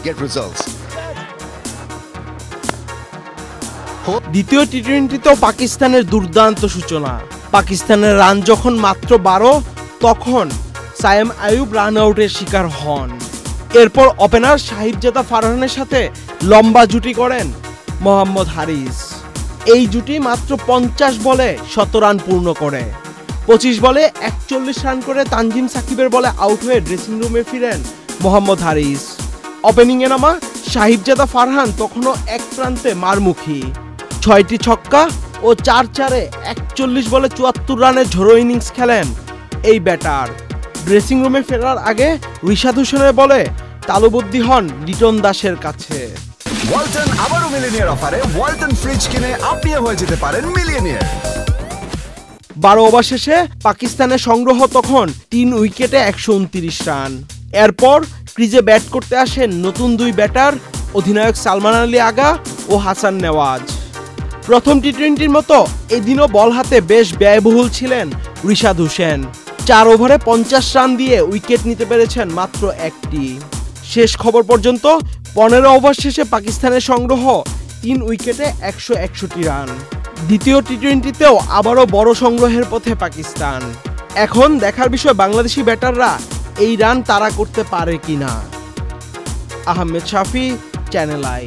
get results. দ্বিতীয় টি-20তেও পাকিস্তানের দুর্দান্ত সূচনা। পাকিস্তানের রান যখন মাত্র 12, তখন সায়েম আইয়ুব রান আউটের শিকার হন। এরপর ওপেনার সাহিবজাদা ফারহানের সাথে লম্বা জুটি করেন মোহাম্মদ হারিস। এই জুটি মাত্র 50 বলে 100 রান পূর্ণ করে। 25 বলে 41 রান করে তানজিম সাকিবের বলে আউট হয়ে ড্রেসিং রুমে ফিরেন মোহাম্মদ হারিস। ওপেনিংয়ে নামা সাহিবজাদা ফারহান তখনও এক প্রান্তে মারমুখী। 6টি ছক্কা ও 4-4-এ 41 বলে 74 রানের ঝড়ো ইনিংস খেলেন এই ব্যাটার। ড্রেসিং রুমে ফেরার আগে রিশাদ হোসেনের বলে তালুবন্দী হন লিটন দাসের কাছে। ওয়ালটন আবারও মিলিয়নিয়ার অফারে ওয়ালটন ফ্রিজ কিনে আপনিও হয়ে যেতে পারেন মিলিয়নিয়ার। 12 ওভার শেষে পাকিস্তানের সংগ্রহ তখন 3 উইকেটে 129 রান। এরপর ক্রিজে ব্যাট করতে আসেন নতুন 2 ব্যাটার অধিনায়ক সালমান আলী আগা ও হাসান নেওয়াজ। প্রথম টি-20র মতো এদিনও বল হাতে বেশ ব্যয়বহুল ছিলেন রিশাদ হোসেন। 4 ওভারে 50 রান দিয়ে উইকেট নিতে পেরেছেন মাত্র একটি। শেষ খবর পর্যন্ত 15 ওভার শেষে পাকিস্তানের সংগ্রহ 3 উইকেটে 161 রান। দ্বিতীয় টি-20তেও আবারও বড় সংগ্রহের পথে পাকিস্তান। এখন দেখার বিষয় বাংলাদেশি ব্যাটাররা এই রান তাড়া করতে পারে কিনা। আহমেদ শাফি, চ্যানেল আই।